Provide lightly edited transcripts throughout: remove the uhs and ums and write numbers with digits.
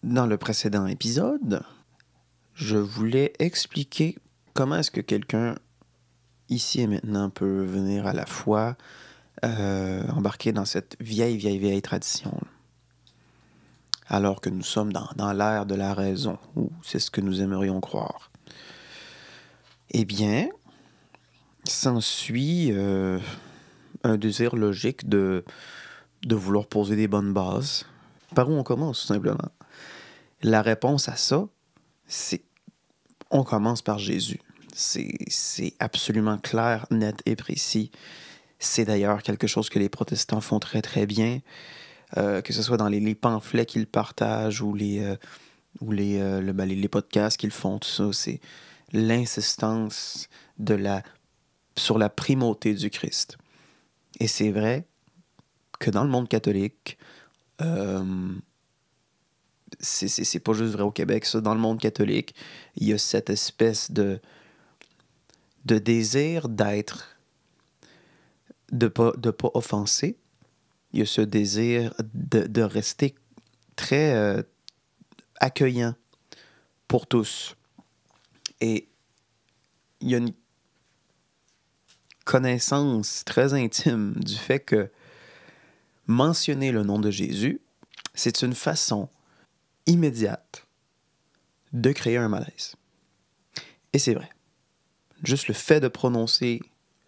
Dans le précédent épisode, je voulais expliquer comment est-ce que quelqu'un, ici et maintenant, peut venir à la foi embarquer dans cette vieille tradition. Alors que nous sommes dans l'ère de la raison, ou c'est ce que nous aimerions croire. Eh bien, s'ensuit un désir logique de vouloir poser des bonnes bases. Par où on commence, tout simplement? La réponse à ça, c'est on commence par Jésus. C'est absolument clair, net et précis. C'est d'ailleurs quelque chose que les protestants font très très bien, que ce soit dans les pamphlets qu'ils partagent ou les podcasts qu'ils font, tout ça. C'est l'insistance sur la primauté du Christ. Et c'est vrai que dans le monde catholique, c'est pas juste vrai au Québec, ça. Dans le monde catholique, il y a cette espèce de désir d'être, de pas offenser. Il y a ce désir de rester très accueillant pour tous. Et il y a une connaissance très intime du fait que mentionner le nom de Jésus, c'est une façon immédiate de créer un malaise. Et c'est vrai. Juste le fait de prononcer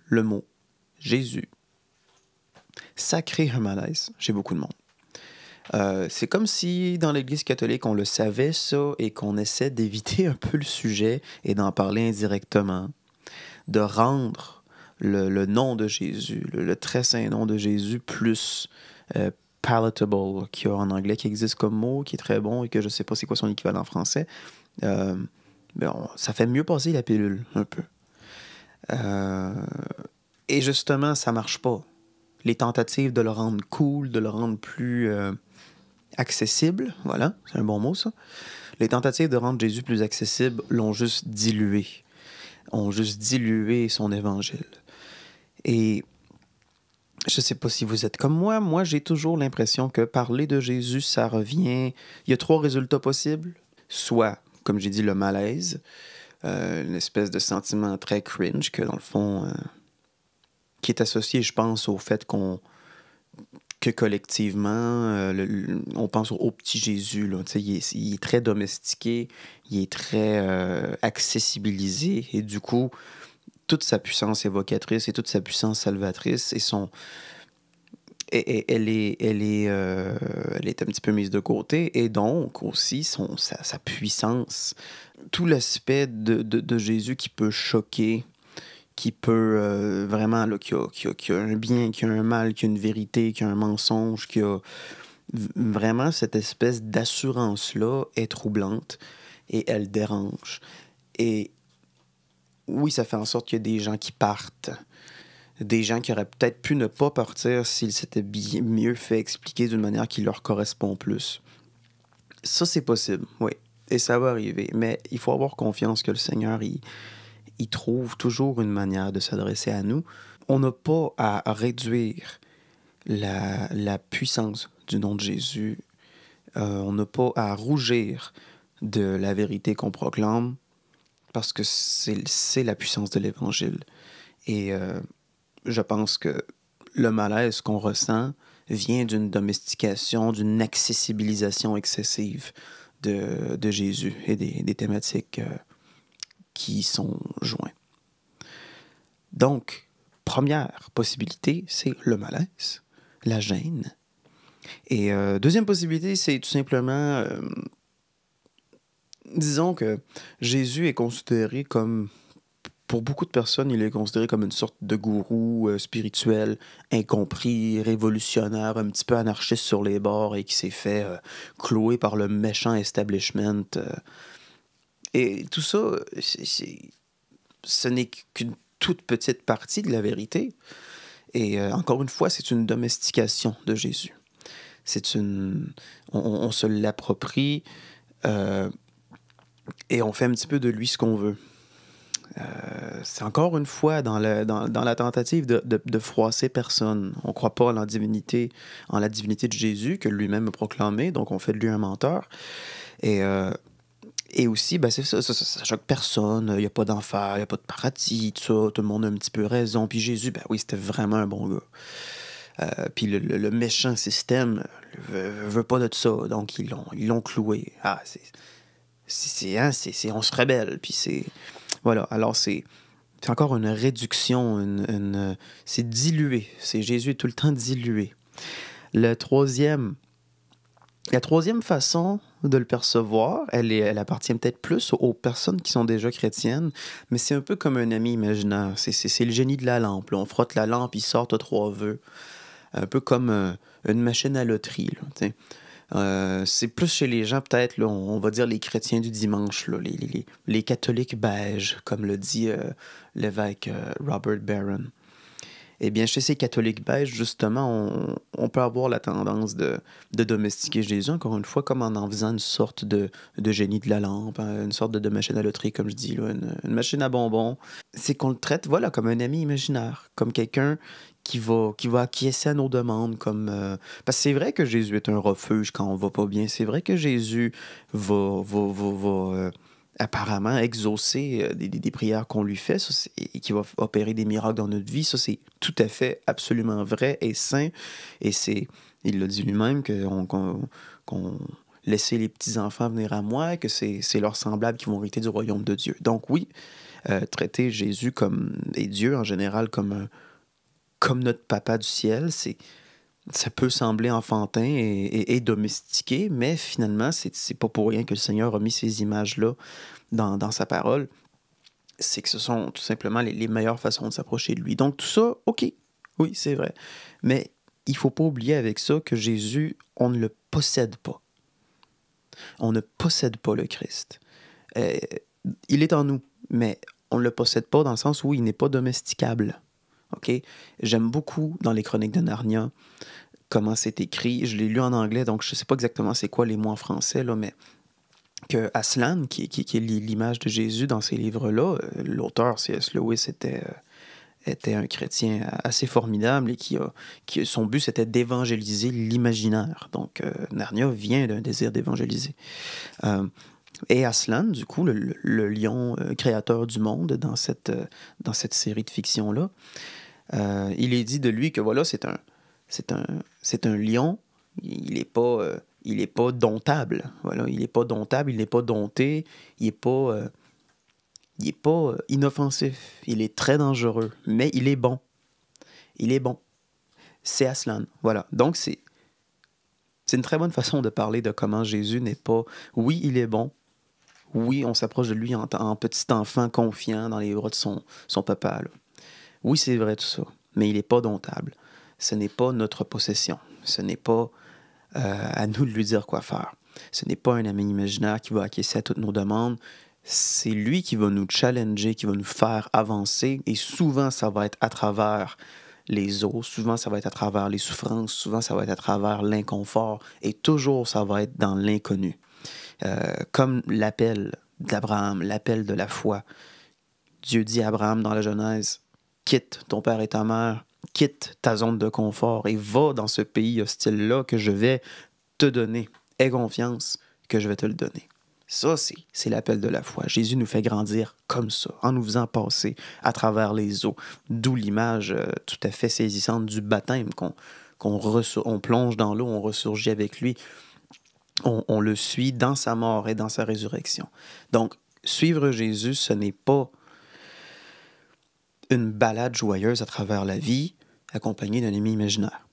le mot Jésus, ça crée un malaise chez beaucoup de monde. C'est comme si dans l'Église catholique, on le savait ça et qu'on essaie d'éviter un peu le sujet et d'en parler indirectement, de rendre le nom de Jésus, le très saint nom de Jésus plus palatable, qui en anglais, qui existe comme mot, qui est très bon et que je sais pas c'est quoi son équivalent en français. Ça fait mieux passer la pilule, un peu. Et justement, ça marche pas. Les tentatives de le rendre cool, de le rendre plus accessible, voilà, c'est un bon mot ça. Les tentatives de rendre Jésus plus accessible l'ont juste dilué. Ont juste dilué son évangile. Et je sais pas si vous êtes comme moi j'ai toujours l'impression que parler de Jésus, ça revient... Il y a 3 résultats possibles. Soit, comme j'ai dit, le malaise, une espèce de sentiment très cringe que, dans le fond, qui est associé, je pense, au fait que collectivement, on pense au petit Jésus. Là, il est très domestiqué, il est très accessibilisé, et du coup, toute sa puissance évocatrice et toute sa puissance salvatrice elle est un petit peu mise de côté, et donc aussi sa puissance, tout l'aspect de Jésus qui peut choquer, qui peut vraiment, là, qui a un bien, qui a un mal, qui a une vérité, qui a un mensonge, qui a vraiment cette espèce d'assurance-là est troublante et elle dérange. Et oui, ça fait en sorte qu'il y a des gens qui partent. Des gens qui auraient peut-être pu ne pas partir s'ils s'étaient mieux fait expliquer d'une manière qui leur correspond plus. Ça, c'est possible, oui. Et ça va arriver. Mais il faut avoir confiance que le Seigneur, il trouve toujours une manière de s'adresser à nous. On n'a pas à réduire la puissance du nom de Jésus. On n'a pas à rougir de la vérité qu'on proclame, parce que c'est la puissance de l'Évangile. Et je pense que le malaise qu'on ressent vient d'une domestication, d'une accessibilisation excessive de Jésus et des thématiques qui y sont joints. Donc, première possibilité, c'est le malaise, la gêne. Et deuxième possibilité, c'est tout simplement, disons que Jésus est considéré comme... Pour beaucoup de personnes, il est considéré comme une sorte de gourou spirituel, incompris, révolutionnaire, un petit peu anarchiste sur les bords et qui s'est fait clouer par le méchant establishment. Et tout ça, ce n'est qu'une toute petite partie de la vérité. Et encore une fois, c'est une domestication de Jésus. On se l'approprie et on fait un petit peu de lui ce qu'on veut. C'est encore une fois dans la tentative de froisser personne. On ne croit pas en la divinité de Jésus que lui-même a proclamé, donc on fait de lui un menteur. Et, euh, et aussi, ben c'est ça choque personne. Il n'y a pas d'enfer, il n'y a pas de paradis, tout ça. Tout le monde a un petit peu raison. Puis Jésus, ben oui, c'était vraiment un bon gars. Puis le méchant système veut pas de ça, donc ils l'ont cloué. Ah, on se rebelle, puis c'est... Voilà, alors c'est encore une réduction, c'est dilué. Jésus est tout le temps dilué. La troisième façon de le percevoir, elle appartient peut-être plus aux personnes qui sont déjà chrétiennes, mais c'est un peu comme un ami imaginaire. C'est le génie de la lampe, là. On frotte la lampe, il sort trois vœux. Un peu comme une machine à loterie, là, c'est plus chez les gens, peut-être, là, on va dire les chrétiens du dimanche, là, les catholiques beiges, comme le dit l'évêque Robert Barron. Eh bien, chez ces catholiques beiges, justement, on peut avoir la tendance de domestiquer Jésus, encore une fois, comme en faisant une sorte de génie de la lampe, hein, une sorte de machine à loterie, comme je dis, là, une machine à bonbons. C'est qu'on le traite, voilà, comme un ami imaginaire, comme quelqu'un qui va acquiescer à nos demandes, comme... Parce que c'est vrai que Jésus est un refuge quand on va pas bien, c'est vrai que Jésus va apparemment exaucer des prières qu'on lui fait, ça, et qui va opérer des miracles dans notre vie. Ça, c'est tout à fait, absolument vrai et sain. Et il l'a dit lui-même qu'on laissait les petits-enfants venir à moi, que c'est leurs semblables qui vont hériter du royaume de Dieu. Donc oui, traiter Jésus et Dieu en général comme notre papa du ciel, ça peut sembler enfantin et domestiqué, mais finalement, c'est pas pour rien que le Seigneur a mis ces images-là dans sa parole. C'est que ce sont tout simplement les meilleures façons de s'approcher de lui. Donc tout ça, OK, oui, c'est vrai. Mais il faut pas oublier avec ça que Jésus, on ne le possède pas. On ne possède pas le Christ. Il est en nous, mais on ne le possède pas dans le sens où il n'est pas domesticable. OK? J'aime beaucoup dans les Chroniques de Narnia comment c'est écrit. Je l'ai lu en anglais, donc je ne sais pas exactement c'est quoi les mots en français, là, mais que Aslan, qui est l'image de Jésus dans ces livres-là, l'auteur C.S. Lewis était un chrétien assez formidable et son but c'était d'évangéliser l'imaginaire. Donc Narnia vient d'un désir d'évangéliser. Et Aslan, du coup, le lion créateur du monde dans cette série de fiction-là, il est dit de lui que voilà, c'est un lion, il n'est pas domptable. Voilà, il n'est pas domptable, il n'est pas dompté, il n'est pas inoffensif, il est très dangereux, mais il est bon. Il est bon. C'est Aslan. Voilà. Donc, c'est une très bonne façon de parler de comment Jésus n'est pas... Oui, il est bon. Oui, on s'approche de lui en petit enfant confiant dans les bras de son papa, là. Oui, c'est vrai tout ça, mais il n'est pas domptable. Ce n'est pas notre possession. Ce n'est pas à nous de lui dire quoi faire. Ce n'est pas un ami imaginaire qui va acquiescer à toutes nos demandes. C'est lui qui va nous challenger, qui va nous faire avancer. Et souvent, ça va être à travers les eaux. Souvent, ça va être à travers les souffrances. Souvent, ça va être à travers l'inconfort. Et toujours, ça va être dans l'inconnu. Comme l'appel d'Abraham, l'appel de la foi. Dieu dit à Abraham dans la Genèse, « Quitte ton père et ta mère, quitte ta zone de confort et va dans ce pays hostile-là que je vais te donner. Aie confiance que je vais te le donner. » Ça, c'est l'appel de la foi. Jésus nous fait grandir comme ça, en nous faisant passer à travers les eaux. D'où l'image tout à fait saisissante du baptême, on plonge dans l'eau, on ressurgit avec lui. On le suit dans sa mort et dans sa résurrection. Donc, suivre Jésus, ce n'est pas une balade joyeuse à travers la vie, accompagnée d'un ami imaginaire.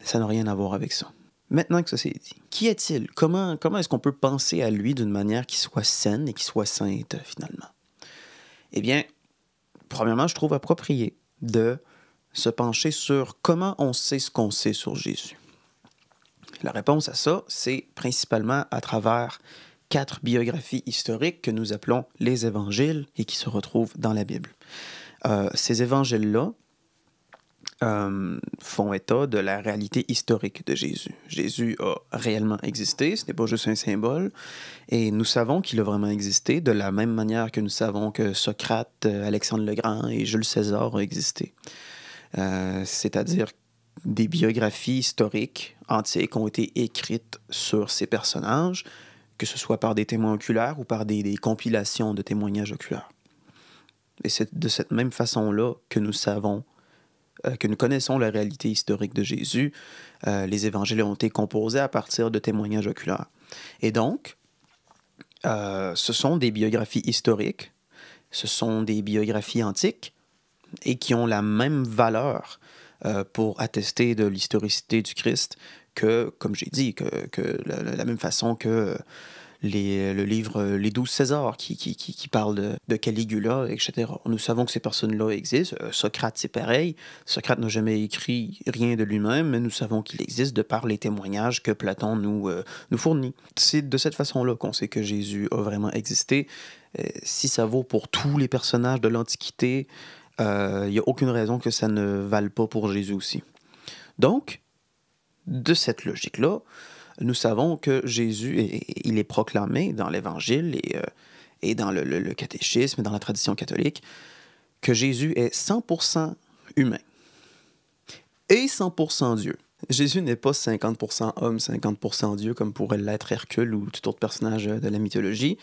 Ça n'a rien à voir avec ça. Maintenant que ça c'est dit, qui est-il? Comment est-ce qu'on peut penser à lui d'une manière qui soit saine et qui soit sainte, finalement? Eh bien, premièrement, je trouve approprié de se pencher sur comment on sait ce qu'on sait sur Jésus. La réponse à ça, c'est principalement à travers 4 biographies historiques que nous appelons les évangiles et qui se retrouvent dans la Bible. Ces évangiles-là font état de la réalité historique de Jésus. Jésus a réellement existé, ce n'est pas juste un symbole, et nous savons qu'il a vraiment existé de la même manière que nous savons que Socrate, Alexandre le Grand et Jules César ont existé. C'est-à-dire des biographies historiques antiques ont été écrites sur ces personnages, que ce soit par des témoins oculaires ou par des compilations de témoignages oculaires. Et c'est de cette même façon-là que nous savons, que nous connaissons la réalité historique de Jésus. Les évangiles ont été composés à partir de témoignages oculaires. Et donc, ce sont des biographies historiques, ce sont des biographies antiques, et qui ont la même valeur pour attester de l'historicité du Christ que, comme j'ai dit, que la même façon que le livre Les 12 Césars qui parle de Caligula, etc. Nous savons que ces personnes-là existent. Socrate, c'est pareil. Socrate n'a jamais écrit rien de lui-même, mais nous savons qu'il existe de par les témoignages que Platon nous fournit. C'est de cette façon-là qu'on sait que Jésus a vraiment existé. Si ça vaut pour tous les personnages de l'Antiquité, il n'y a aucune raison que ça ne vale pas pour Jésus aussi. Donc, de cette logique-là, nous savons que Jésus, il est proclamé dans l'Évangile et dans le catéchisme et dans la tradition catholique, que Jésus est 100% humain et 100% Dieu. Jésus n'est pas 50% homme, 50% Dieu, comme pourrait l'être Hercule ou tout autre personnage de la mythologie,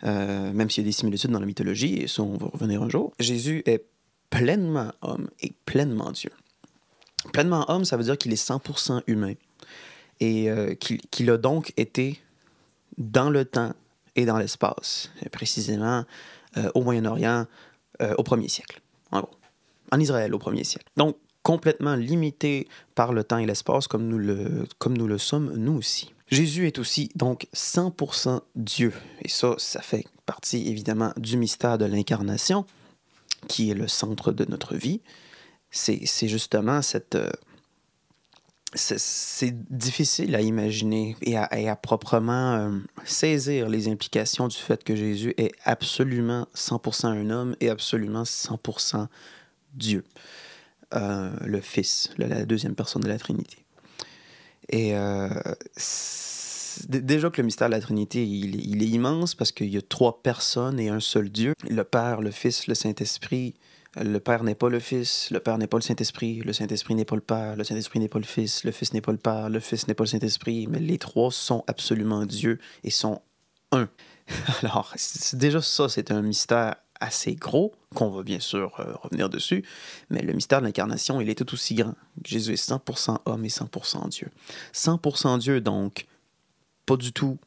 même s'il y a des similitudes dans la mythologie, et ça, on va revenir un jour. Jésus est pleinement homme et pleinement Dieu. Pleinement homme, ça veut dire qu'il est 100% humain et qu'il a donc été dans le temps et dans l'espace, précisément au Moyen-Orient au 1er siècle, en gros. En Israël au 1er siècle. Donc, complètement limité par le temps et l'espace comme nous le sommes nous aussi. Jésus est aussi donc 100% Dieu. Et ça fait partie évidemment du mystère de l'incarnation, qui est le centre de notre vie. C'est justement cette... c'est difficile à imaginer et à proprement saisir les implications du fait que Jésus est absolument 100% un homme et absolument 100% Dieu, le Fils, la deuxième personne de la Trinité. Et déjà que le mystère de la Trinité, il est immense parce qu'il y a 3 personnes et un seul Dieu, le Père, le Fils, le Saint-Esprit. Le Père n'est pas le Fils, le Père n'est pas le Saint-Esprit n'est pas le Père, le Saint-Esprit n'est pas le Fils n'est pas le Père, le Fils n'est pas le Saint-Esprit, mais les 3 sont absolument Dieu et sont un. Alors, déjà ça, c'est un mystère assez gros, qu'on va bien sûr revenir dessus, mais le mystère de l'incarnation, il est tout aussi grand. Jésus est 100% homme et 100% Dieu. 100% Dieu, donc, pas du tout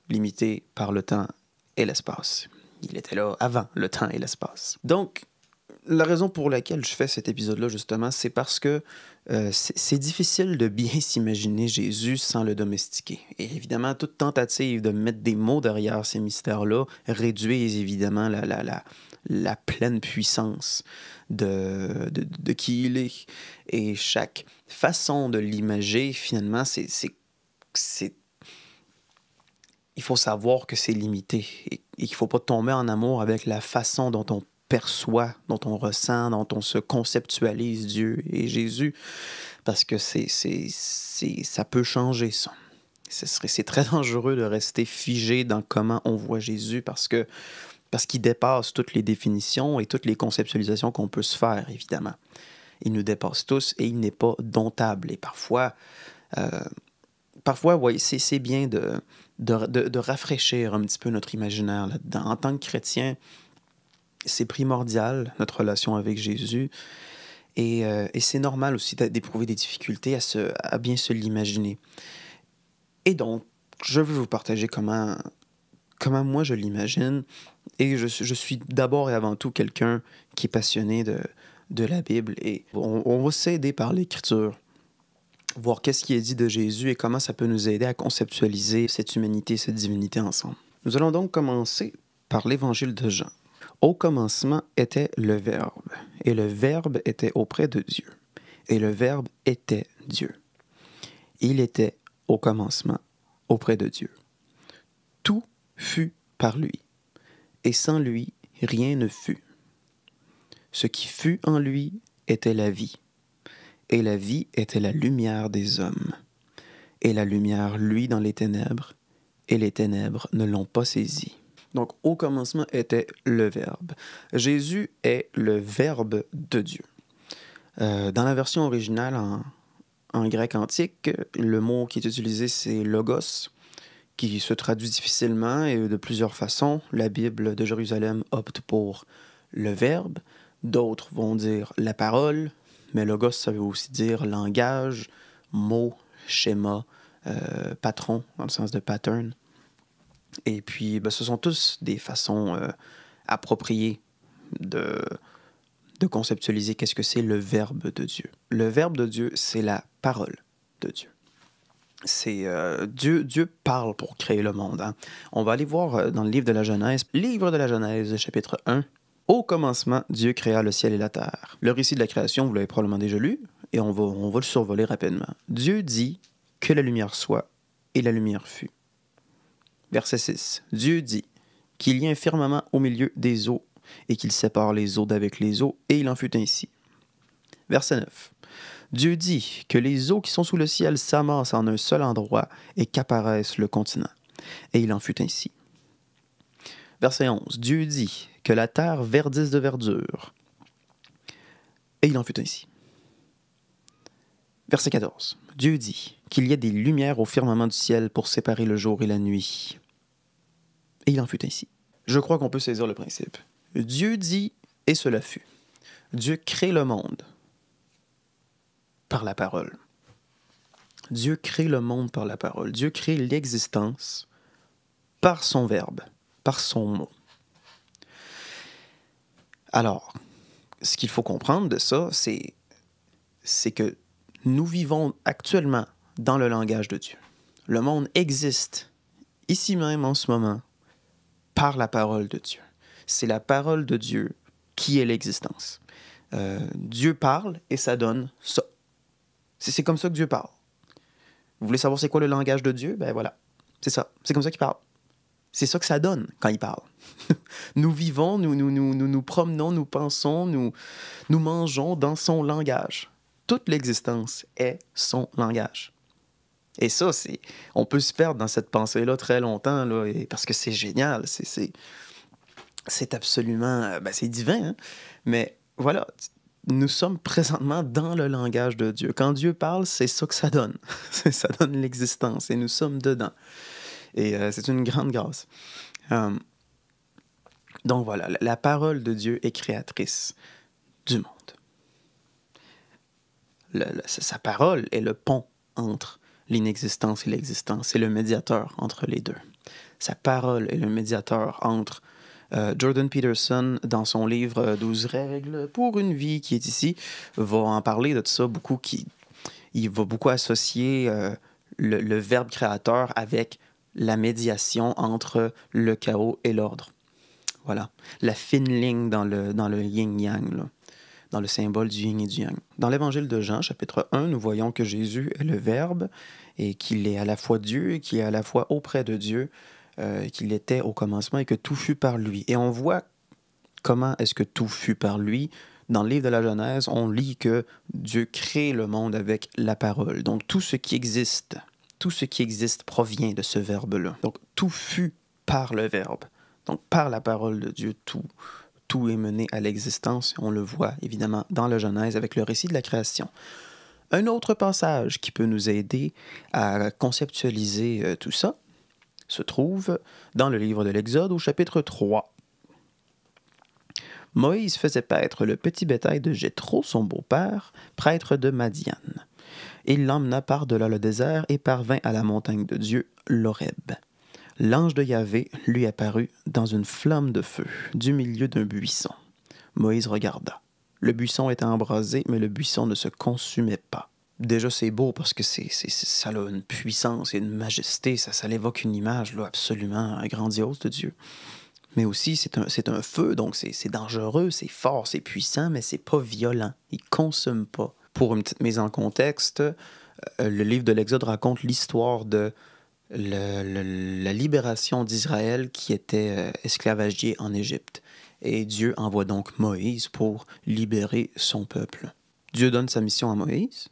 limité par le temps et l'espace. Il était là avant le temps et l'espace. Donc, la raison pour laquelle je fais cet épisode-là, justement, c'est parce que c'est difficile de bien s'imaginer Jésus sans le domestiquer. Et évidemment, toute tentative de mettre des mots derrière ces mystères-là réduit évidemment la pleine puissance de qui il est. Et chaque façon de l'imager, finalement, il faut savoir que c'est limité et qu'il ne faut pas tomber en amour avec la façon dont on perçoit, dont on ressent, dont on se conceptualise Dieu et Jésus, parce que ça peut changer, ça. C'est très dangereux de rester figé dans comment on voit Jésus, parce qu'il dépasse toutes les définitions et toutes les conceptualisations qu'on peut se faire, évidemment. Il nous dépasse tous et il n'est pas domptable. Et parfois oui, c'est bien de rafraîchir un petit peu notre imaginaire là-dedans. En tant que chrétien, c'est primordial, notre relation avec Jésus, et c'est normal aussi d'éprouver des difficultés à bien se l'imaginer. Et donc, je veux vous partager comment moi je l'imagine, et je suis d'abord et avant tout quelqu'un qui est passionné de la Bible, et on va s'aider par l'Écriture, voir qu'est-ce qui est dit de Jésus et comment ça peut nous aider à conceptualiser cette humanité, cette divinité ensemble. Nous allons donc commencer par l'Évangile de Jean. Au commencement était le Verbe, et le Verbe était auprès de Dieu, et le Verbe était Dieu. Il était au commencement auprès de Dieu. Tout fut par lui, et sans lui, rien ne fut. Ce qui fut en lui était la vie, et la vie était la lumière des hommes. Et la lumière luit dans les ténèbres, et les ténèbres ne l'ont pas saisi. Donc, au commencement était le Verbe. Jésus est le Verbe de Dieu. Dans la version originale, en grec antique, le mot qui est utilisé, c'est logos, qui se traduit difficilement et de plusieurs façons. La Bible de Jérusalem opte pour le Verbe. D'autres vont dire la parole, mais logos, ça veut aussi dire langage, mot, schéma, patron, dans le sens de pattern. Et puis, ce sont tous des façons appropriées de conceptualiser qu'est-ce que c'est le Verbe de Dieu. Le Verbe de Dieu, c'est la parole de Dieu. C'est Dieu parle pour créer le monde. Hein. On va aller voir dans le livre de la Genèse, chapitre 1. Au commencement, Dieu créa le ciel et la terre. Le récit de la création, vous l'avez probablement déjà lu, et on va le survoler rapidement. Dieu dit que la lumière soit, et la lumière fut. Verset 6. Dieu dit qu'il y ait un firmament au milieu des eaux, et qu'il sépare les eaux d'avec les eaux, et il en fut ainsi. Verset 9. Dieu dit que les eaux qui sont sous le ciel s'amassent en un seul endroit et qu'apparaisse le continent. Et il en fut ainsi. Verset 11. Dieu dit que la terre verdisse de verdure. Et il en fut ainsi. Verset 14. Dieu dit qu'il y ait des lumières au firmament du ciel pour séparer le jour et la nuit. Et il en fut ainsi. Je crois qu'on peut saisir le principe. Dieu dit et cela fut. Dieu crée le monde par la parole. Dieu crée le monde par la parole. Dieu crée l'existence par son verbe, par son mot. Alors, ce qu'il faut comprendre de ça, c'est que nous vivons actuellement dans le langage de Dieu. Le monde existe ici même en ce moment par la parole de Dieu. C'est la parole de Dieu qui est l'existence. Dieu parle et ça donne ça. C'est comme ça que Dieu parle. Vous voulez savoir c'est quoi le langage de Dieu? Ben voilà, c'est ça. C'est comme ça qu'il parle. C'est ça que ça donne quand il parle. Nous vivons, nous promenons, nous pensons, nous mangeons dans son langage. Toute l'existence est son langage. Et ça, on peut se perdre dans cette pensée-là très longtemps, là, parce que c'est génial. C'est absolument... c'est divin, hein? Mais voilà... Nous sommes présentement dans le langage de Dieu. Quand Dieu parle, c'est ça que ça donne. Ça donne l'existence et nous sommes dedans. Et c'est une grande grâce. Donc voilà, la parole de Dieu est créatrice du monde. Sa parole est le pont entre l'inexistence et l'existence. C'est le médiateur entre les deux. Sa parole est le médiateur entre... Jordan Peterson, dans son livre 12 règles pour une vie qui est ici, va en parler de tout ça beaucoup. Il va beaucoup associer le verbe créateur avec la médiation entre le chaos et l'ordre. Voilà, la fine ligne dans le yin-yang, là, dans le symbole du yin et du yang. Dans l'évangile de Jean, chapitre 1, nous voyons que Jésus est le Verbe et qu'il est à la fois Dieu et qu'il est à la fois auprès de Dieu, qu'il était au commencement et que tout fut par lui. Et on voit comment est-ce que tout fut par lui. Dans le livre de la Genèse, on lit que Dieu crée le monde avec la parole. Donc tout ce qui existe provient de ce verbe-là. Donc tout fut par le verbe. Donc par la parole de Dieu, tout est mené à l'existence. On le voit évidemment dans la Genèse avec le récit de la création. Un autre passage qui peut nous aider à conceptualiser tout ça se trouve dans le livre de l'Exode au chapitre 3. Moïse faisait paître le petit bétail de Jéthro, son beau-père, prêtre de Madian. Il l'emmena par-delà le désert et parvint à la montagne de Dieu, l'Horeb. L'ange de Yahvé lui apparut dans une flamme de feu, du milieu d'un buisson. Moïse regarda. Le buisson était embrasé, mais le buisson ne se consumait pas. Déjà, c'est beau parce que ça a une puissance et une majesté, ça l'évoque une image là, absolument grandiose de Dieu. Mais aussi, c'est un feu, donc c'est dangereux, c'est fort, c'est puissant, mais c'est pas violent. Il consomme pas. Pour une petite mise en contexte, le livre de l'Exode raconte l'histoire de la libération d'Israël qui était esclavagier en Égypte. Et Dieu envoie donc Moïse pour libérer son peuple. Dieu donne sa mission à Moïse.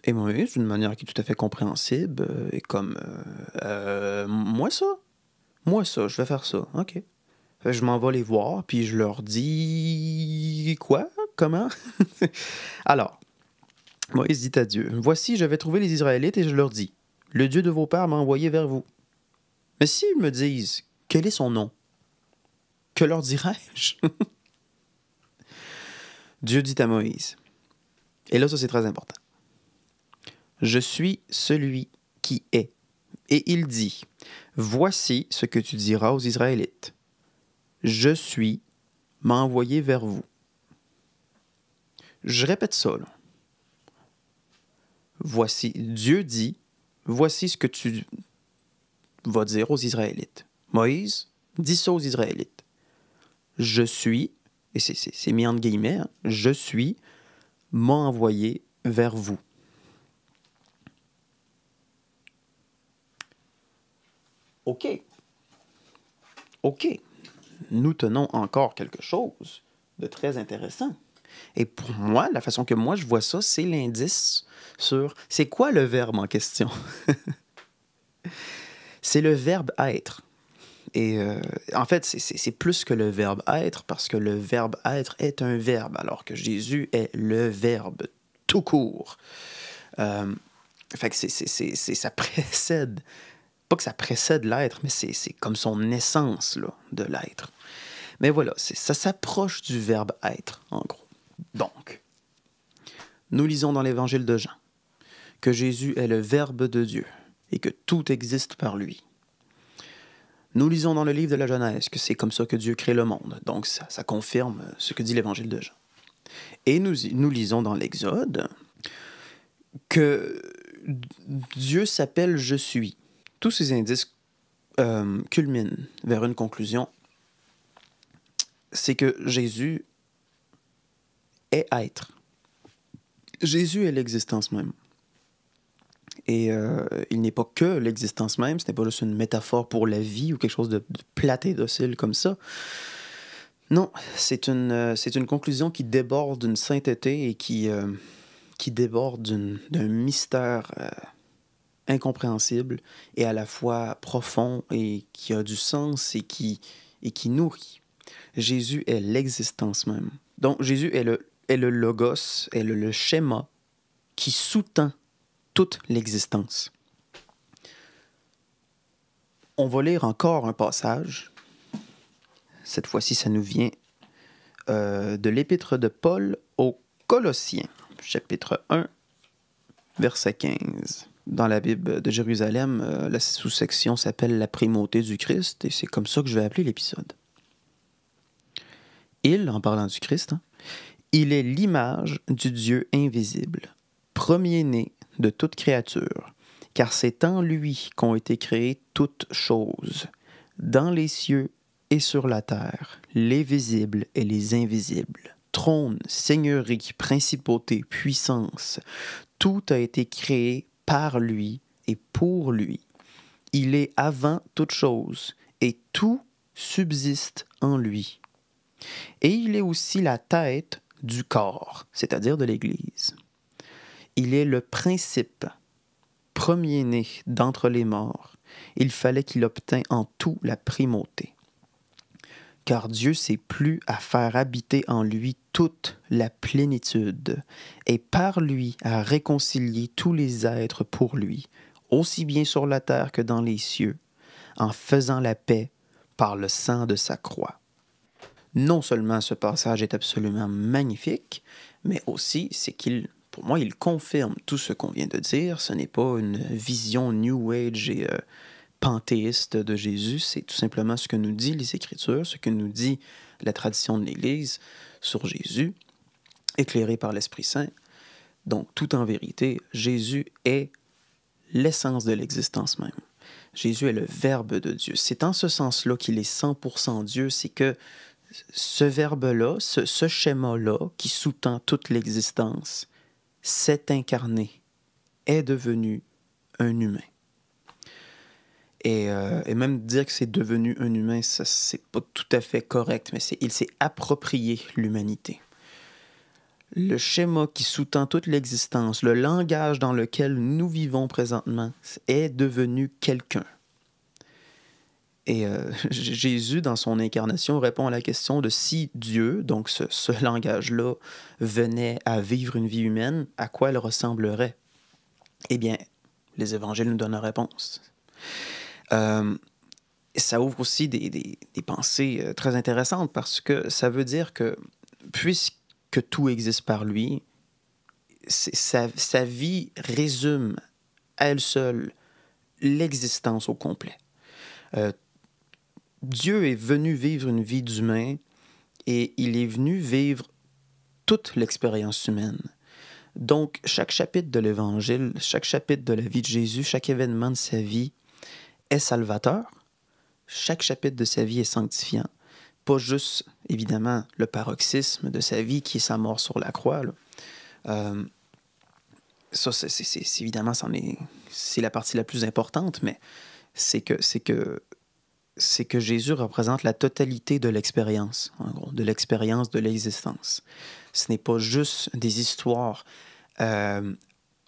Et Moïse, d'une manière qui est tout à fait compréhensible, est comme moi ça, je vais faire ça. OK. Fait que je m'en vais les voir, puis je leur dis quoi? Comment? Alors, Moïse dit à Dieu, voici, je vais trouver les Israélites et je leur dis, le Dieu de vos pères m'a envoyé vers vous. Mais s'ils me disent, quel est son nom? Que leur dirai-je? Dieu dit à Moïse, et là, ça c'est très important. Je suis celui qui est. Et il dit, voici ce que tu diras aux Israélites. Je suis m'a envoyé vers vous. Je répète ça, là. Voici, Dieu dit, voici ce que tu vas dire aux Israélites. Moïse, dis ça aux Israélites. Je suis, et c'est mis entre guillemets, hein, je suis m'a envoyé vers vous. OK. Nous tenons encore quelque chose de très intéressant. Et pour moi, la façon que moi je vois ça, c'est l'indice sur c'est quoi le verbe en question. C'est le verbe être. Et en fait, c'est plus que le verbe être, parce que le verbe être est un verbe, alors que Jésus est le verbe tout court. Fait que ça précède, pas que ça précède l'être, mais c'est comme son essence là, de l'être. Mais voilà, ça s'approche du verbe être, en gros. Donc, nous lisons dans l'Évangile de Jean que Jésus est le Verbe de Dieu et que tout existe par lui. Nous lisons dans le livre de la Genèse que c'est comme ça que Dieu crée le monde. Donc, ça confirme ce que dit l'Évangile de Jean. Et nous lisons dans l'Exode que Dieu s'appelle « Je suis ». Tous ces indices culminent vers une conclusion, c'est que Jésus est être. Jésus est l'existence même. Et il n'est pas que l'existence même, ce n'est pas juste une métaphore pour la vie ou quelque chose de plate et docile comme ça. Non, c'est une conclusion qui déborde d'une sainteté et qui déborde d'un mystère incompréhensible et à la fois profond et qui a du sens et qui nourrit. Jésus est l'existence même. Donc Jésus est le logos, est le schéma qui sous-tend toute l'existence. On va lire encore un passage. Cette fois-ci, ça nous vient de l'Épître de Paul aux Colossiens, chapitre 1, verset 15. Dans la Bible de Jérusalem, la sous-section s'appelle « La primauté du Christ » et c'est comme ça que je vais appeler l'épisode. Il, en parlant du Christ, il est l'image du Dieu invisible, premier-né de toute créature, car c'est en lui qu'ont été créées toutes choses, dans les cieux et sur la terre, les visibles et les invisibles. Trône, seigneurie, principauté, puissance, tout a été créé par lui et pour lui. Il est avant toute chose et tout subsiste en lui. Et il est aussi la tête du corps, c'est-à-dire de l'Église. Il est le principe, premier-né d'entre les morts. Il fallait qu'il obtînt en tout la primauté. Car Dieu s'est plu à faire habiter en lui toute la plénitude, et par lui à réconcilier tous les êtres pour lui, aussi bien sur la terre que dans les cieux, en faisant la paix par le sang de sa croix. Non seulement ce passage est absolument magnifique, mais aussi c'est pour moi, il confirme tout ce qu'on vient de dire. Ce n'est pas une vision New Age et panthéiste de Jésus, c'est tout simplement ce que nous dit les Écritures, ce que nous dit la tradition de l'Église sur Jésus, éclairé par l'Esprit Saint. Donc, tout en vérité, Jésus est l'essence de l'existence même. Jésus est le Verbe de Dieu. C'est en ce sens-là qu'il est 100% Dieu, c'est que ce Verbe-là, ce schéma-là, qui sous-tend toute l'existence, s'est incarné, est devenu un humain. Et même dire que c'est devenu un humain, ça, c'est pas tout à fait correct, mais il s'est approprié l'humanité. le schéma qui sous-tend toute l'existence, le langage dans lequel nous vivons présentement, est devenu quelqu'un. Et Jésus, dans son incarnation, répond à la question de si Dieu, donc ce langage-là, venait à vivre une vie humaine, à quoi elle ressemblerait? Eh bien, les évangiles nous donnent la réponse. Ça ouvre aussi des pensées très intéressantes parce que ça veut dire que, puisque tout existe par lui, sa vie résume à elle seule l'existence au complet. Dieu est venu vivre une vie d'humain et il est venu vivre toute l'expérience humaine. Donc, chaque chapitre de l'Évangile, chaque chapitre de la vie de Jésus, chaque événement de sa vie est salvateur. Chaque chapitre de sa vie est sanctifiant. Pas juste, évidemment, le paroxysme de sa vie qui est sa mort sur la croix. Ça, évidemment, c'est la partie la plus importante, mais c'est que Jésus représente la totalité de l'expérience, en gros, de l'expérience de l'existence. Ce n'est pas juste des histoires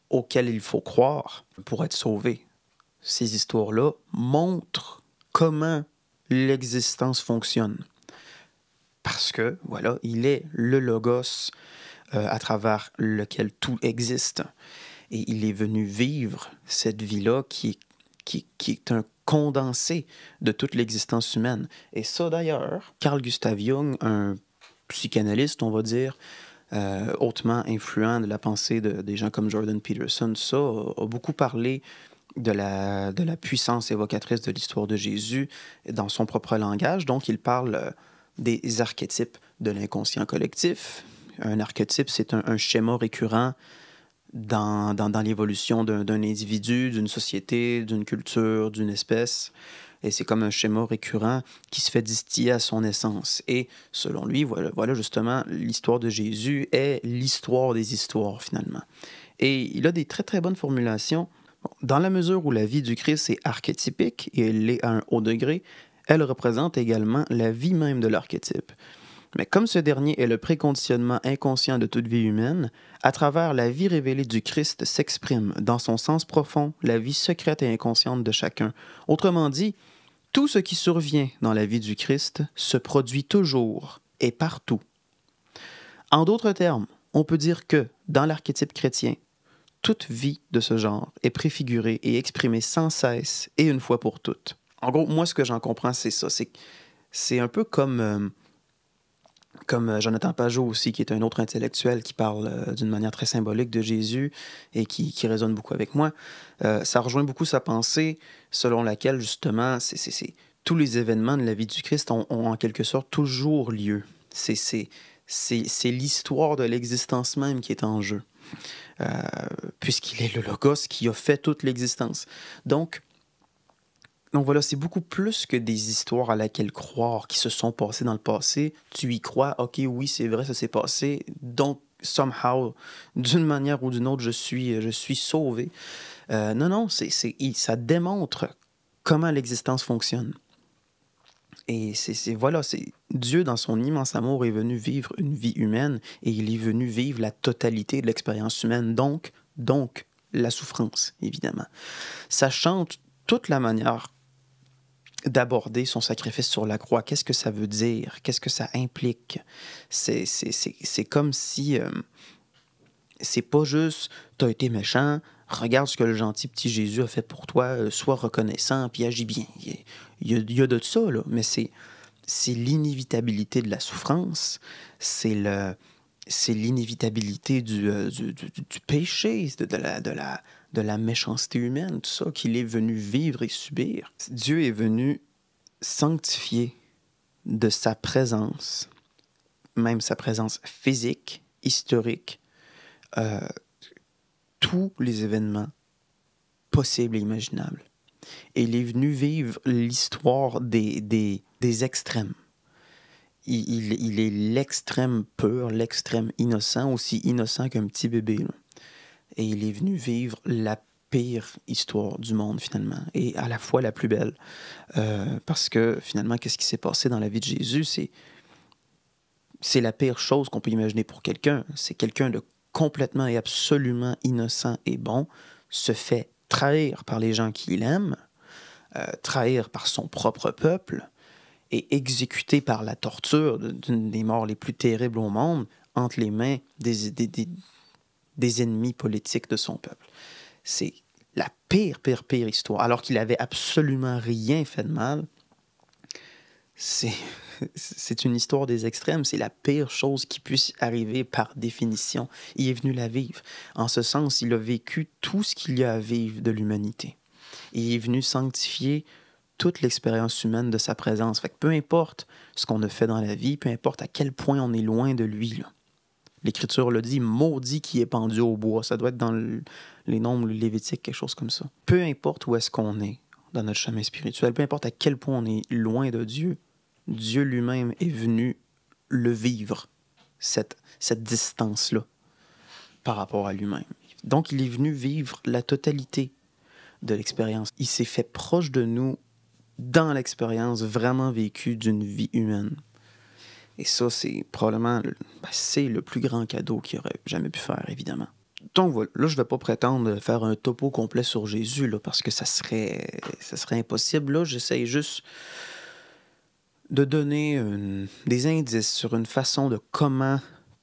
auxquelles il faut croire pour être sauvé. Ces histoires-là montrent comment l'existence fonctionne. Parce que, voilà, il est le Logos à travers lequel tout existe. Et il est venu vivre cette vie-là qui est un condensé de toute l'existence humaine. Et ça, d'ailleurs, Carl Gustav Jung, un psychanalyste, on va dire, hautement influent de la pensée des gens comme Jordan Peterson, ça, a beaucoup parlé de la puissance évocatrice de l'histoire de Jésus dans son propre langage. Donc, il parle des archétypes de l'inconscient collectif. Un archétype, c'est un schéma récurrent dans l'évolution d'un individu, d'une société, d'une culture, d'une espèce. Et c'est comme un schéma récurrent qui se fait distiller à son essence. Et selon lui, voilà justement, l'histoire de Jésus est l'histoire des histoires, finalement. Et il a des très, très bonnes formulations. Dans la mesure où la vie du Christ est archétypique, et elle l'est à un haut degré, elle représente également la vie même de l'archétype. Mais comme ce dernier est le préconditionnement inconscient de toute vie humaine, à travers la vie révélée du Christ s'exprime, dans son sens profond, la vie secrète et inconsciente de chacun. Autrement dit, tout ce qui survient dans la vie du Christ se produit toujours et partout. En d'autres termes, on peut dire que, dans l'archétype chrétien, toute vie de ce genre est préfigurée et exprimée sans cesse et une fois pour toutes. En gros, moi, ce que j'en comprends, c'est ça. C'est un peu comme Jonathan Pajot aussi, qui est un autre intellectuel qui parle d'une manière très symbolique de Jésus et qui résonne beaucoup avec moi. Ça rejoint beaucoup sa pensée selon laquelle, justement, tous les événements de la vie du Christ ont en quelque sorte toujours lieu. C'est l'histoire de l'existence même qui est en jeu, puisqu'il est le Logos qui a fait toute l'existence. Donc voilà, c'est beaucoup plus que des histoires à laquelle croire qui se sont passées dans le passé. Tu y crois, ok, oui, c'est vrai, ça s'est passé, donc somehow, d'une manière ou d'une autre, je suis sauvé. Non, ça démontre comment l'existence fonctionne. Et voilà, Dieu, dans son immense amour, est venu vivre une vie humaine et il est venu vivre la totalité de l'expérience humaine, donc la souffrance, évidemment. Ça chante toute la manière d'aborder son sacrifice sur la croix. Qu'est-ce que ça veut dire? Qu'est-ce que ça implique? C'est comme si c'est pas juste « t'as été méchant, regarde ce que le gentil petit Jésus a fait pour toi, sois reconnaissant, puis agis bien. » Il y a de ça, là, mais c'est l'inévitabilité de la souffrance, c'est l'inévitabilité du péché, de la méchanceté humaine, tout ça qu'il est venu vivre et subir. Dieu est venu sanctifier de sa présence, même sa présence physique, historique, tous les événements possibles et imaginables. Et il est venu vivre l'histoire des extrêmes. Il est l'extrême pur, l'extrême innocent, aussi innocent qu'un petit bébé, là. Et il est venu vivre la pire histoire du monde, finalement, et à la fois la plus belle. Parce que, finalement, qu'est-ce qui s'est passé dans la vie de Jésus? c'est la pire chose qu'on peut imaginer pour quelqu'un. C'est quelqu'un de complètement et absolument innocent et bon, se fait trahir par les gens qu'il aime, trahir par son propre peuple et exécuté par la torture d'une des morts les plus terribles au monde entre les mains des ennemis politiques de son peuple. C'est la pire histoire. Alors qu'il avait absolument rien fait de mal, c'est une histoire des extrêmes. C'est la pire chose qui puisse arriver par définition. Il est venu la vivre. En ce sens, il a vécu tout ce qu'il y a à vivre de l'humanité. Il est venu sanctifier toute l'expérience humaine de sa présence. Fait que peu importe ce qu'on a fait dans la vie, peu importe à quel point on est loin de lui, là. L'Écriture le dit, maudit qui est pendu au bois. Ça doit être dans les Nombres lévitiques, quelque chose comme ça. Peu importe où est-ce qu'on est dans notre chemin spirituel, peu importe à quel point on est loin de Dieu, Dieu lui-même est venu le vivre, cette distance-là, par rapport à lui-même. Donc, il est venu vivre la totalité de l'expérience. Il s'est fait proche de nous dans l'expérience vraiment vécue d'une vie humaine. Et ça, c'est probablement c'est le plus grand cadeau qu'il aurait jamais pu faire, évidemment. Donc voilà, là, je ne vais pas prétendre faire un topo complet sur Jésus, là, parce que ça serait impossible. Là, j'essaye juste de donner des indices sur une façon de comment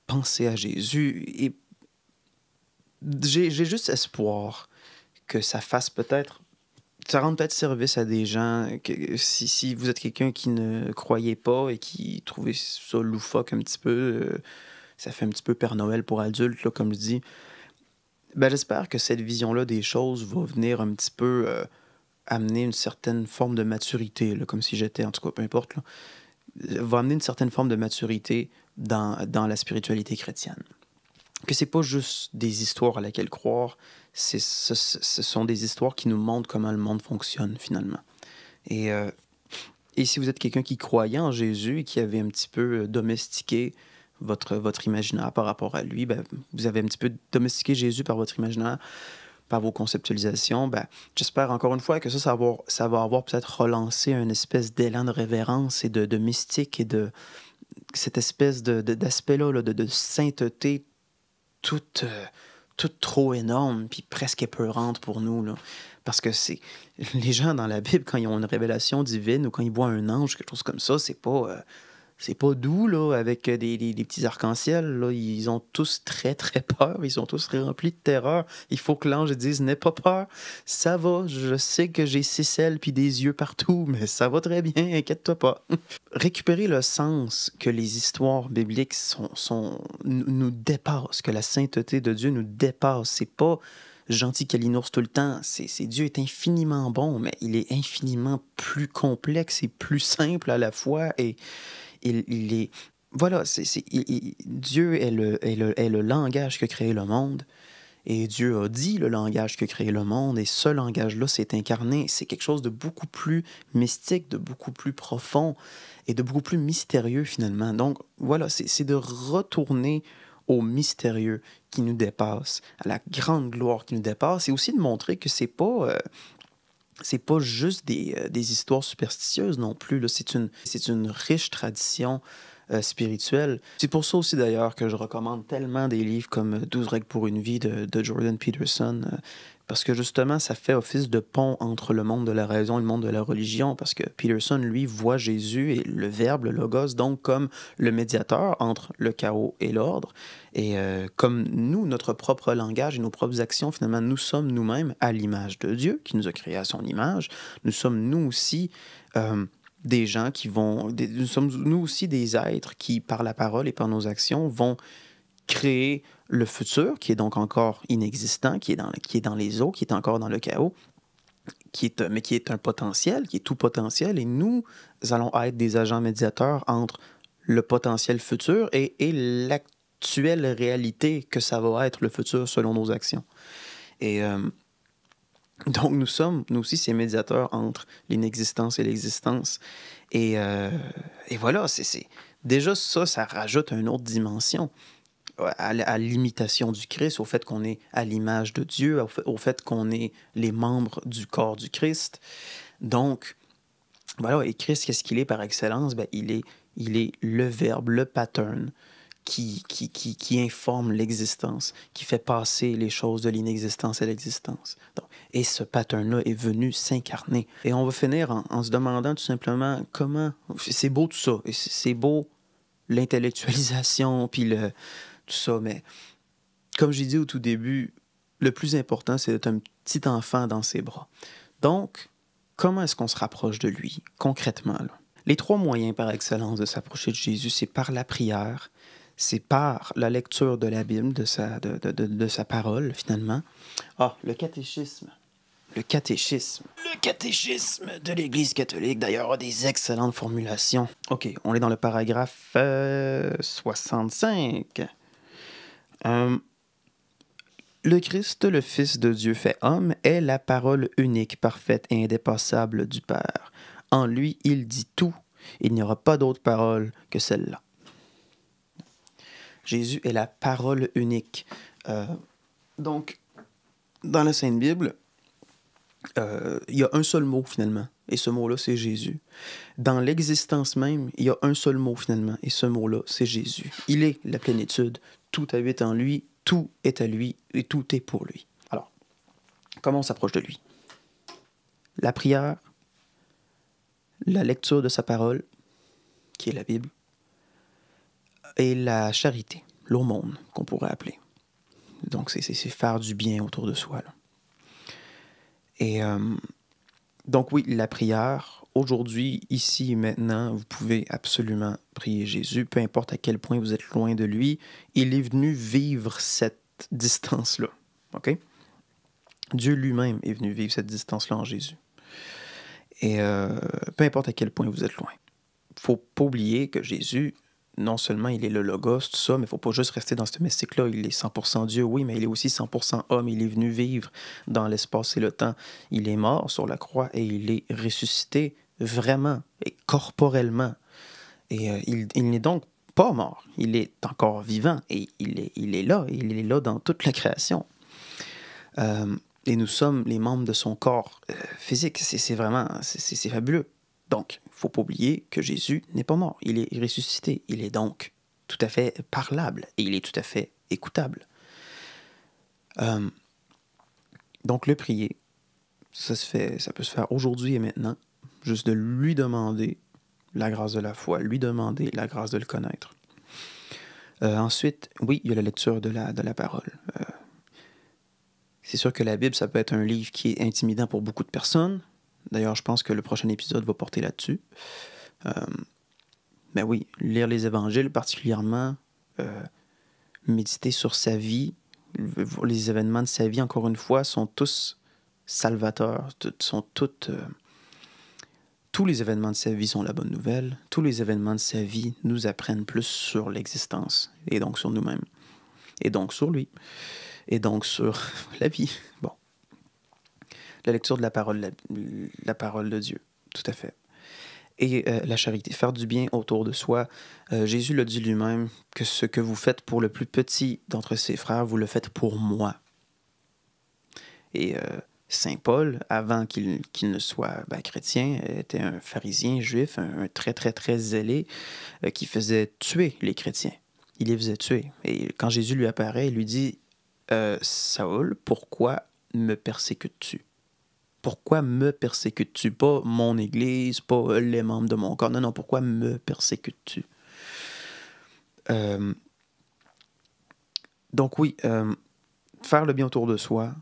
penser à Jésus. Et j'ai juste espoir que ça fasse peut-être... Ça rend peut-être service à des gens, que si vous êtes quelqu'un qui ne croyait pas et qui trouvait ça loufoque un petit peu, ça fait un petit peu Père Noël pour adultes, là, comme je dis. Ben, j'espère que cette vision-là des choses va venir un petit peu amener une certaine forme de maturité, là, comme si j'étais, en tout cas, peu importe, là, va amener une certaine forme de maturité dans la spiritualité chrétienne. Que c'est pas juste des histoires à laquelle croire, ce sont des histoires qui nous montrent comment le monde fonctionne, finalement. Et si vous êtes quelqu'un qui croyait en Jésus et qui avait un petit peu domestiqué votre imaginaire par rapport à lui, ben, vous avez un petit peu domestiqué Jésus par votre imaginaire, par vos conceptualisations, ben, j'espère encore une fois que ça va avoir peut-être relancé une espèce d'élan de révérence et de mystique et de cette espèce d'aspect-là, là, de sainteté toute trop énorme puis presque épeurante pour nous, là. Parce que les gens dans la Bible, quand ils ont une révélation divine ou quand ils voient un ange, quelque chose comme ça, c'est pas doux, là, avec des petits arcs-en-ciel, là. Ils ont tous très, très peur. Ils sont tous remplis de terreur. Il faut que l'ange dise « N'aie pas peur, ça va. Je sais que j'ai 6 ailes puis des yeux partout, mais ça va très bien, inquiète-toi pas. » Récupérer le sens que les histoires bibliques nous dépassent, que la sainteté de Dieu nous dépasse. C'est pas gentil calinours tout le temps. Dieu est infiniment bon, mais il est infiniment plus complexe et plus simple à la fois. Et il est... Voilà, Dieu est le langage qui a créé le monde. Et Dieu a dit le langage qui a créé le monde. Et ce langage-là s'est incarné. C'est quelque chose de beaucoup plus mystique, de beaucoup plus profond et de beaucoup plus mystérieux, finalement. Donc, voilà, c'est de retourner au mystérieux qui nous dépasse, à la grande gloire qui nous dépasse, et aussi de montrer que c'est pas juste des histoires superstitieuses non plus, là. C'est une riche tradition spirituelle. C'est pour ça aussi d'ailleurs que je recommande tellement des livres comme 12 règles pour une vie de Jordan Peterson, parce que justement ça fait office de pont entre le monde de la raison et le monde de la religion, parce que Peterson, lui, voit Jésus et le Verbe, le Logos, donc comme le médiateur entre le chaos et l'ordre, et comme nous, notre propre langage et nos propres actions, finalement, nous sommes nous-mêmes à l'image de Dieu, qui nous a créés à son image. Nous sommes nous aussi des gens qui nous sommes nous aussi des êtres qui, par la parole et par nos actions, vont créer le futur, qui est donc encore inexistant, qui est dans les eaux, qui est encore dans le chaos, mais qui est un potentiel, qui est tout potentiel, et nous allons être des agents médiateurs entre le potentiel futur et l'actuelle réalité que ça va être le futur selon nos actions. Et donc nous sommes, nous aussi, ces médiateurs entre l'inexistence et l'existence. Et voilà, déjà ça rajoute une autre dimension à l'imitation du Christ, au fait qu'on est à l'image de Dieu, au fait qu'on est les membres du corps du Christ. Donc, Voilà, et Christ, qu'est-ce qu'il est par excellence? Ben, il est le verbe, le pattern qui informe l'existence, qui fait passer les choses de l'inexistence à l'existence. Et ce pattern-là est venu s'incarner. Et on va finir en se demandant tout simplement comment... C'est beau tout ça, et c'est beau l'intellectualisation, puis tout ça, mais comme j'ai dit au tout début, le plus important, c'est d'être un petit enfant dans ses bras. Donc, comment est-ce qu'on se rapproche de lui, concrètement, là? Les 3 moyens par excellence de s'approcher de Jésus, c'est par la prière, c'est par la lecture de la Bible, de sa parole, finalement. Ah, le catéchisme. Le catéchisme. Le catéchisme de l'Église catholique, d'ailleurs, a des excellentes formulations. OK, on est dans le paragraphe 65. Le Christ, le Fils de Dieu fait homme, est la parole unique, parfaite et indépassable du Père. En lui, il dit tout. Il n'y aura pas d'autre parole que celle-là. Jésus est la parole unique. Donc, dans la Sainte Bible, il y a un seul mot finalement, et ce mot-là, c'est Jésus. Dans l'existence même, il y a un seul mot finalement, et ce mot-là, c'est Jésus. Il est la plénitude, tout habite en lui, tout est à lui, et tout est pour lui. Alors, comment on s'approche de lui? La prière, la lecture de sa parole, qui est la Bible, et la charité, l'aumône, qu'on pourrait appeler. Donc, c'est faire du bien autour de soi, là. Et donc oui, la prière, aujourd'hui, ici et maintenant, vous pouvez absolument prier Jésus, peu importe à quel point vous êtes loin de lui, il est venu vivre cette distance-là, OK? Dieu lui-même est venu vivre cette distance-là en Jésus. Et peu importe à quel point vous êtes loin. Il ne faut pas oublier que Jésus, non seulement il est le Logos, tout ça, mais il ne faut pas juste rester dans ce mystique-là. Il est 100% Dieu, oui, mais il est aussi 100% homme. Il est venu vivre dans l'espace et le temps. Il est mort sur la croix et il est ressuscité vraiment et corporellement. Et il n'est donc pas mort. Il est encore vivant et il est là. Il est là dans toute la création. Et nous sommes les membres de son corps physique. C'est vraiment, c'est fabuleux. Donc, il ne faut pas oublier que Jésus n'est pas mort. Il est ressuscité. Il est donc tout à fait parlable et il est tout à fait écoutable. Donc, le prier, ça peut se faire aujourd'hui et maintenant. Juste de lui demander la grâce de la foi, lui demander la grâce de le connaître. Ensuite, oui, il y a la lecture de la parole. C'est sûr que la Bible, ça peut être un livre qui est intimidant pour beaucoup de personnes. D'ailleurs, je pense que le prochain épisode va porter là-dessus. Mais oui, lire les évangiles particulièrement, méditer sur sa vie, les événements de sa vie, encore une fois, sont tous salvateurs, tous les événements de sa vie sont la bonne nouvelle. Tous les événements de sa vie nous apprennent plus sur l'existence, et donc sur nous-mêmes, et donc sur lui, et donc sur la vie. Bon. La lecture de la parole de Dieu, tout à fait. Et la charité, faire du bien autour de soi. Jésus l'a dit lui-même, que ce que vous faites pour le plus petit d'entre ses frères, vous le faites pour moi. Et Saint Paul, avant qu'il ne soit chrétien, était un pharisien juif, un très, très, très zélé, qui faisait tuer les chrétiens. Il les faisait tuer. Et quand Jésus lui apparaît, il lui dit « Saül, pourquoi me persécutes-tu? » Pourquoi me persécutes-tu? Pas mon Église, pas les membres de mon corps. Non, non, pourquoi me persécutes-tu? Donc oui, faire le bien autour de soi.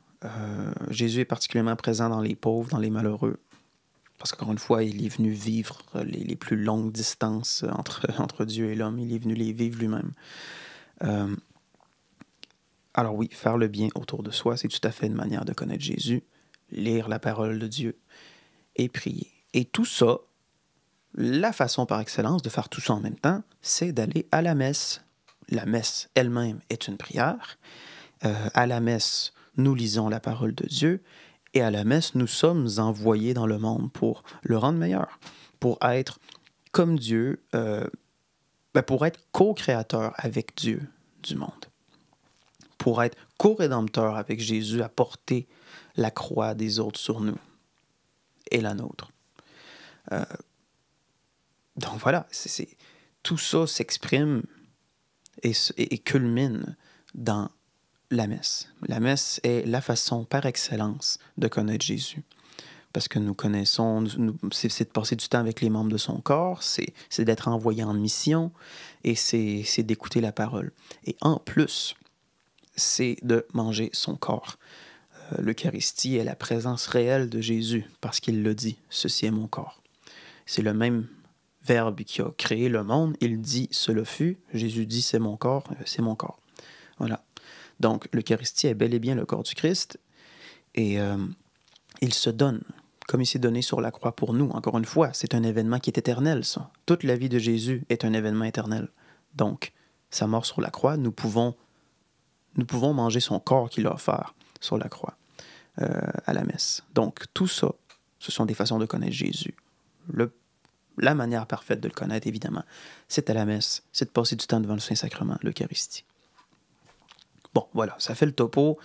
Jésus est particulièrement présent dans les pauvres, dans les malheureux. Parce qu'encore une fois, il est venu vivre les plus longues distances entre Dieu et l'homme. Il est venu les vivre lui-même. Alors oui, faire le bien autour de soi, c'est tout à fait une manière de connaître Jésus. Lire la parole de Dieu et prier. Et tout ça, la façon par excellence de faire tout ça en même temps, c'est d'aller à la messe. La messe elle-même est une prière. À la messe, nous lisons la parole de Dieu. Et à la messe, nous sommes envoyés dans le monde pour le rendre meilleur, pour être comme Dieu, pour être co-créateur avec Dieu du monde, pour être co-rédempteur avec Jésus, à porter la croix des autres sur nous et la nôtre. Donc voilà, tout ça s'exprime et culmine dans la messe. La messe est la façon par excellence de connaître Jésus. Parce que nous connaissons, c'est de passer du temps avec les membres de son corps, c'est d'être envoyé en mission et c'est d'écouter la parole. Et en plus, c'est de manger son corps. L'Eucharistie est la présence réelle de Jésus parce qu'il le dit, ceci est mon corps. C'est le même Verbe qui a créé le monde, il dit cela fut, Jésus dit c'est mon corps, c'est mon corps. Voilà. Donc l'Eucharistie est bel et bien le corps du Christ et il se donne comme il s'est donné sur la croix pour nous. Encore une fois, c'est un événement qui est éternel, ça. Toute la vie de Jésus est un événement éternel. Donc, sa mort sur la croix, nous pouvons manger son corps qu'il a offert sur la croix à la messe. Donc, tout ça, ce sont des façons de connaître Jésus. La manière parfaite de le connaître, évidemment, c'est à la messe, c'est de passer du temps devant le Saint-Sacrement, l'Eucharistie. Bon, voilà, ça fait le topo.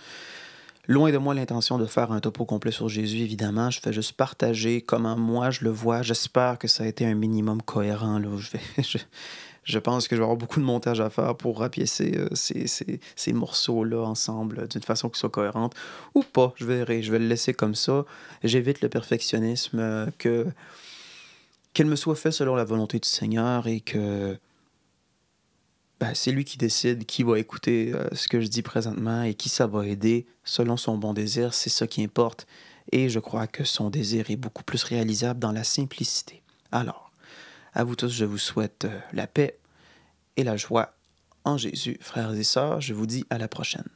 Loin de moi l'intention de faire un topo complet sur Jésus, évidemment. Je fais juste partager comment moi je le vois. J'espère que ça a été un minimum cohérent. Là. Je pense que je vais avoir beaucoup de montage à faire pour rapiécer ces morceaux-là ensemble d'une façon qui soit cohérente. Ou pas, je verrai. Je vais le laisser comme ça. J'évite le perfectionnisme, qu'elle me soit fait selon la volonté du Seigneur et que c'est lui qui décide qui va écouter ce que je dis présentement et qui ça va aider selon son bon désir. C'est ça qui importe. Et je crois que son désir est beaucoup plus réalisable dans la simplicité. Alors, à vous tous, je vous souhaite la paix et la joie en Jésus. Frères et sœurs, je vous dis à la prochaine.